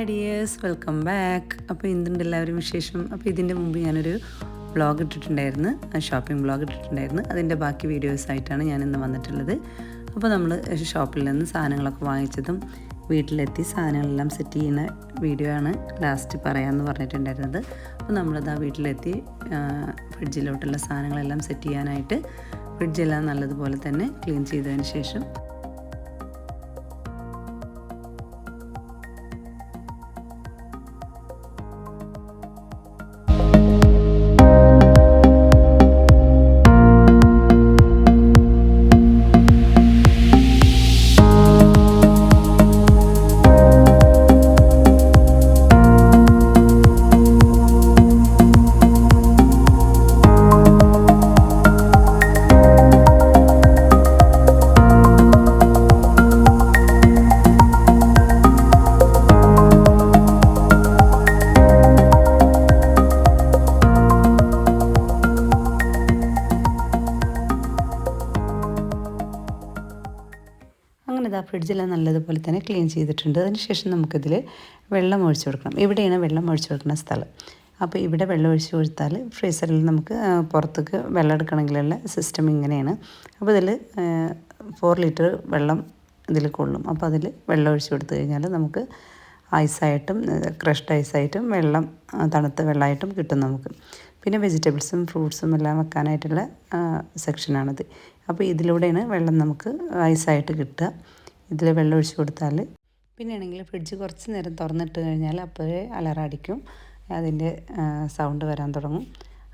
Hi dears, welcome back. അപ്പോൾ എന്തുണ്ട് എല്ലാവരും വിശേഷം? അപ്പോൾ ഇതിൻ്റെ മുമ്പ് ഞാനൊരു വ്ളോഗ് ഇട്ടിട്ടുണ്ടായിരുന്നു, ഷോപ്പിംഗ് വ്ളോഗ് ഇട്ടിട്ടുണ്ടായിരുന്നു. അതിൻ്റെ ബാക്കി വീഡിയോസായിട്ടാണ് ഞാനിന്ന് വന്നിട്ടുള്ളത്. അപ്പോൾ നമ്മൾ ഷോപ്പിൽ നിന്ന് സാധനങ്ങളൊക്കെ വാങ്ങിച്ചതും വീട്ടിലെത്തി സാധനങ്ങളെല്ലാം സെറ്റ് ചെയ്യുന്ന വീഡിയോ ആണ് ലാസ്റ്റ് പറയാമെന്ന് പറഞ്ഞിട്ടുണ്ടായിരുന്നത്. അപ്പോൾ നമ്മളിതാ വീട്ടിലെത്തി ഫ്രിഡ്ജിലോട്ടുള്ള സാധനങ്ങളെല്ലാം സെറ്റ് ചെയ്യാനായിട്ട് ഫ്രിഡ്ജെല്ലാം നല്ലതുപോലെ തന്നെ ക്ലീൻ ചെയ്തതിന് ശേഷം ഇതാ ഫ്രിഡ്ജെല്ലാം നല്ലതുപോലെ തന്നെ ക്ലീൻ ചെയ്തിട്ടുണ്ട്. അതിനുശേഷം നമുക്കിതിൽ വെള്ളം ഒഴിച്ചു കൊടുക്കണം. ഇവിടെയാണ് വെള്ളം ഒഴിച്ചു കൊടുക്കുന്ന സ്ഥലം. അപ്പോൾ ഇവിടെ വെള്ളം ഒഴിച്ചു കൊടുത്താൽ ഫ്രീസറിൽ നമുക്ക് പുറത്തേക്ക് വെള്ളം എടുക്കണമെങ്കിലുള്ള സിസ്റ്റം ഇങ്ങനെയാണ്. അപ്പോൾ ഇതിൽ 4 ലിറ്റർ വെള്ളം ഇതിൽ കൊള്ളും. അപ്പോൾ അതിൽ വെള്ളം ഒഴിച്ചു കൊടുത്തു കഴിഞ്ഞാൽ നമുക്ക് ഐസായിട്ടും ക്രഷ്ഡ് ഐസായിട്ടും വെള്ളം തണുത്ത വെള്ളമായിട്ടും കിട്ടും നമുക്ക്. പിന്നെ വെജിറ്റബിൾസും ഫ്രൂട്ട്സും എല്ലാം വെക്കാനായിട്ടുള്ള സെക്ഷനാണിത്. അപ്പോൾ ഇതിലൂടെയാണ് വെള്ളം നമുക്ക് ഐസായിട്ട് കിട്ടുക. ഇതിൽ വെള്ളം ഒഴിച്ച് കൊടുത്താൽ പിന്നെയാണെങ്കിൽ ഫ്രിഡ്ജ് കുറച്ച് നേരം തുറന്നിട്ട് കഴിഞ്ഞാൽ അപ്പോഴേ അലാറം അടിക്കും, അതിൻ്റെ സൗണ്ട് വരാൻ തുടങ്ങും.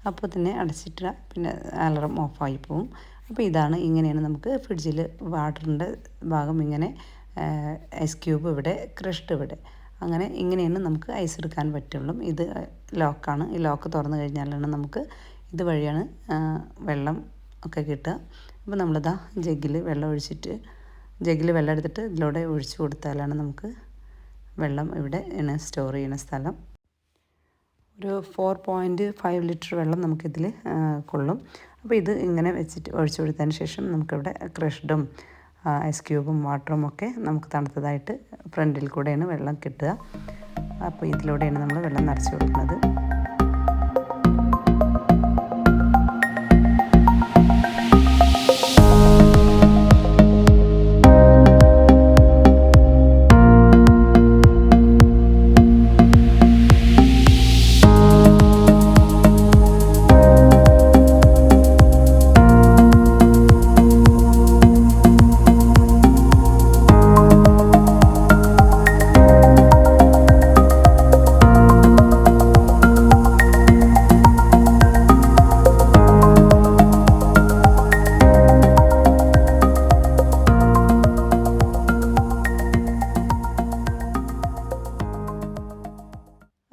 അപ്പോൾ തന്നെ അടച്ചിട്ട് പിന്നെ അലാറം ഓഫായി പോവും. അപ്പോൾ ഇങ്ങനെയാണ് നമുക്ക് ഫ്രിഡ്ജിൽ വാട്ടറിൻ്റെ ഭാഗം ഇങ്ങനെ ഐസ് ക്യൂബ് ഇവിടെ, ക്രഷ്ഡ് ഇവിടെ, അങ്ങനെ ഇങ്ങനെയാണ് നമുക്ക് ഐസ് എടുക്കാൻ പറ്റുള്ളൂ. ഇത് ലോക്കാണ്. ഈ ലോക്ക് തുറന്നു കഴിഞ്ഞാലാണ് നമുക്ക് ഇതുവഴിയാണ് വെള്ളം ഒക്കെ കിട്ടുക. അപ്പോൾ നമ്മളിതാ ജഗ്ഗിൽ വെള്ളം എടുത്തിട്ട് ഇതിലൂടെ ഒഴിച്ച് കൊടുത്താലാണ് നമുക്ക് വെള്ളം ഇവിടെ സ്റ്റോർ ചെയ്യുന്ന സ്ഥലം. ഒരു 4.5 ലിറ്റർ വെള്ളം നമുക്കിതിൽ കൊള്ളും. അപ്പോൾ ഇത് ഇങ്ങനെ വെച്ചിട്ട് ഒഴിച്ചു കൊടുത്തതിന് ശേഷം നമുക്കിവിടെ ക്രഷ്ഡും ഐസ് ക്യൂബും വാട്ടറും ഒക്കെ നമുക്ക് തണുത്തതായിട്ട് ഫ്രണ്ടിൽ കൂടെയാണ് വെള്ളം കിട്ടുക. അപ്പോൾ ഇതിലൂടെയാണ് നമ്മൾ വെള്ളം നിറച്ച് കൊടുക്കുന്നത്.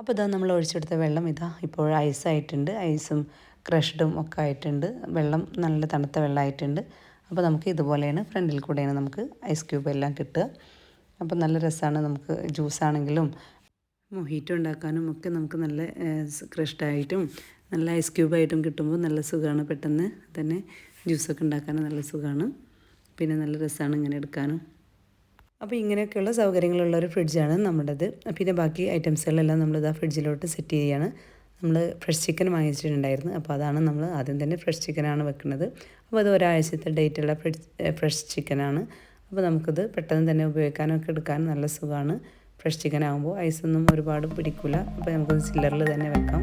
അപ്പോൾ നമ്മൾ ഒഴിച്ചെടുത്ത വെള്ളം ഇപ്പോൾ ഐസായിട്ടുണ്ട്. ഐസും ക്രഷ്ഡും ഒക്കെ ആയിട്ടുണ്ട്. വെള്ളം നല്ല തണുത്ത വെള്ളമായിട്ടുണ്ട്. അപ്പോൾ നമുക്ക് ഇതുപോലെയാണ് ഫ്രണ്ടിൽ കൂടെയാണ് നമുക്ക് ഐസ് ക്യൂബ് എല്ലാം കിട്ടുക. അപ്പോൾ നല്ല രസമാണ്. നമുക്ക് ജ്യൂസാണെങ്കിലും മൊഹിറ്റോ ഉണ്ടാക്കാനും ഒക്കെ നമുക്ക് നല്ല ക്രഷ്ഡായിട്ടും നല്ല ഐസ് ക്യൂബായിട്ടും കിട്ടുമ്പോൾ നല്ല സുഖമാണ്. പെട്ടെന്ന് തന്നെ ജ്യൂസൊക്കെ ഉണ്ടാക്കാനും നല്ല സുഖമാണ്. പിന്നെ നല്ല രസമാണ് ഇങ്ങനെ എടുക്കാനും. അപ്പോൾ ഇങ്ങനെയൊക്കെയുള്ള സൗകര്യങ്ങളുള്ള ഒരു ഫ്രിഡ്ജാണ് നമ്മുടേത്. പിന്നെ ബാക്കി ഐറ്റംസുകളെല്ലാം നമ്മളിതാ ഫ്രിഡ്ജിലോട്ട് സെറ്റ് ചെയ്യുകയാണ്. നമ്മൾ ഫ്രഷ് ചിക്കൻ വാങ്ങിച്ചിട്ടുണ്ടായിരുന്നു. അപ്പോൾ അതാണ് നമ്മൾ ആദ്യം തന്നെ ഫ്രഷ് ചിക്കനാണ് വെക്കുന്നത്. അപ്പോൾ അത് ഒരാഴ്ചത്തെ ഡേറ്റുള്ള ഫ്രഷ് ചിക്കനാണ്. അപ്പോൾ നമുക്കിത് പെട്ടെന്ന് തന്നെ ഉപയോഗിക്കാനൊക്കെ എടുക്കാനും നല്ല സുഖമാണ്. ഫ്രഷ് ചിക്കൻ ആകുമ്പോൾ ഐസൊന്നും ഒരുപാട് പിടിക്കില്ല. അപ്പോൾ നമുക്കത് ചില്ലറിൽ തന്നെ വെക്കാം.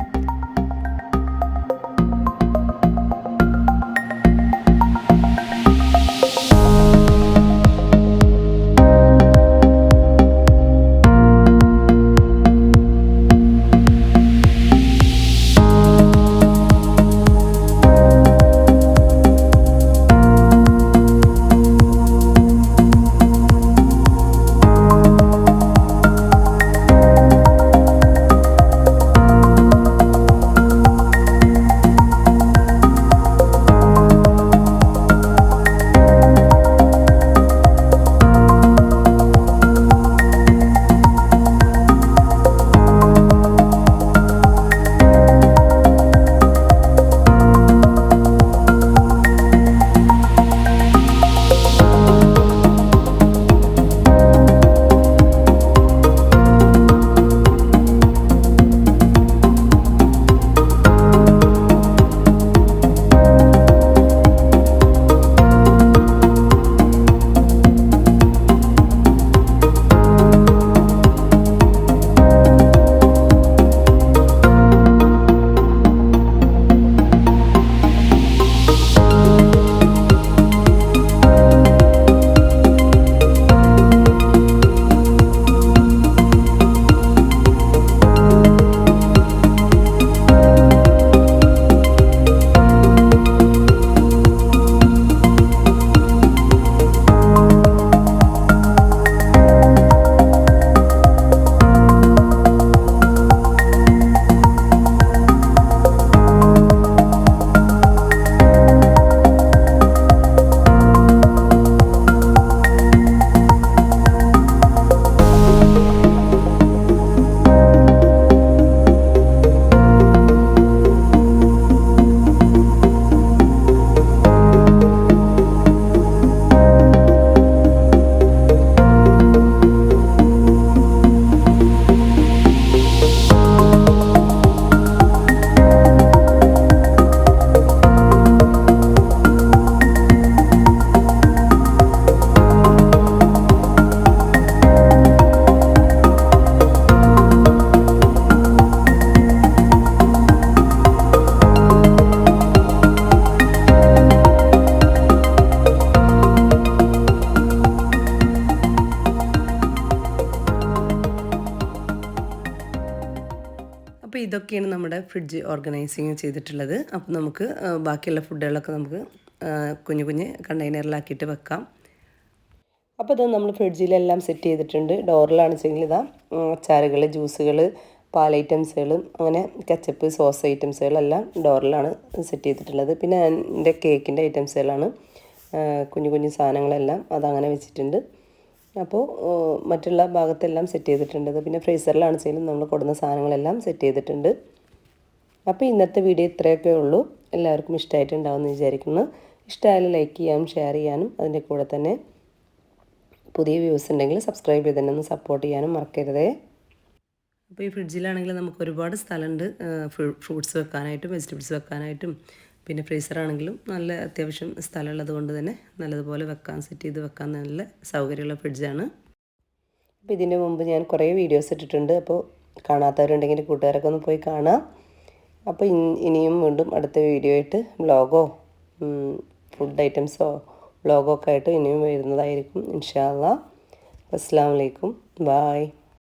അപ്പോൾ ഇതൊക്കെയാണ് നമ്മുടെ ഫ്രിഡ്ജ് ഓർഗനൈസിങ് ചെയ്തിട്ടുള്ളത്. അപ്പോൾ നമുക്ക് ബാക്കിയുള്ള ഫുഡുകളൊക്കെ നമുക്ക് കുഞ്ഞു കുഞ്ഞ് കണ്ടെയ്നറിലാക്കിയിട്ട് വെക്കാം. അപ്പോൾ ഇത് നമ്മൾ ഫ്രിഡ്ജിലെല്ലാം സെറ്റ് ചെയ്തിട്ടുണ്ട്. ഡോറിലാണ് വെച്ചെങ്കിൽ ഇതാ അച്ചാറുകൾ, ജ്യൂസുകൾ, പാൽ ഐറ്റംസുകൾ, അങ്ങനെ കച്ചപ്പ്, സോസ് ഐറ്റംസുകളെല്ലാം ഡോറിലാണ് സെറ്റ് ചെയ്തിട്ടുള്ളത്. പിന്നെ എൻ്റെ കേക്കിൻ്റെ ഐറ്റംസുകളാണ്, കുഞ്ഞു കുഞ്ഞു സാധനങ്ങളെല്ലാം അതങ്ങനെ വെച്ചിട്ടുണ്ട്. അപ്പോൾ മറ്റുള്ള ഭാഗത്തെല്ലാം സെറ്റ് ചെയ്തിട്ടുണ്ട്. പിന്നെ ഫ്രീസറിലാണ് വെച്ചാലും നമ്മൾ കൊടുക്കുന്ന സാധനങ്ങളെല്ലാം സെറ്റ് ചെയ്തിട്ടുണ്ട്. അപ്പോൾ ഇന്നത്തെ വീഡിയോ ഇത്രയൊക്കെ ഉള്ളൂ. എല്ലാവർക്കും ഇഷ്ടമായിട്ടുണ്ടാവുമെന്ന് വിചാരിക്കുന്നു. ഇഷ്ടമായാലും ലൈക്ക് ചെയ്യാനും ഷെയർ ചെയ്യാനും അതിൻ്റെ കൂടെ തന്നെ പുതിയ വ്യൂസ് ഉണ്ടെങ്കിൽ സബ്സ്ക്രൈബ് ചെയ്ത് തന്നെ ഒന്ന് സപ്പോർട്ട് ചെയ്യാനും മറക്കരുതേ. അപ്പോൾ ഈ ഫ്രിഡ്ജിലാണെങ്കിൽ നമുക്ക് ഒരുപാട് സ്ഥലമുണ്ട് ഫ്രൂട്ട്സ് വെക്കാനായിട്ടും വെജിറ്റബിൾസ് വെക്കാനായിട്ടും. പിന്നെ ഫ്രീസറാണെങ്കിലും നല്ല അത്യാവശ്യം സ്ഥലമുള്ളത് കൊണ്ട് തന്നെ നല്ലതുപോലെ വെക്കാൻ, സെറ്റ് ചെയ്ത് വെക്കാൻ നല്ല സൗകര്യമുള്ള ഫ്രിഡ്ജാണ്. അപ്പോൾ ഇതിൻ്റെ മുമ്പ് ഞാൻ കുറേ വീഡിയോസ് ഇട്ടിട്ടുണ്ട്. അപ്പോൾ കാണാത്തവരുണ്ടെങ്കിൽ കൂട്ടുകാരൊക്കെ ഒന്ന് പോയി കാണാം. അപ്പോൾ ഇനിയും വീണ്ടും അടുത്ത വീഡിയോ ആയിട്ട് വ്ളോഗോ ഫുഡ് ഐറ്റംസോ വ്ളോഗോ ഒക്കെ ആയിട്ട് ഇനിയും വരുന്നതായിരിക്കും ഇൻഷാ അല്ലാഹ്. അസ്സലാമു അലൈക്കും. ബായ്.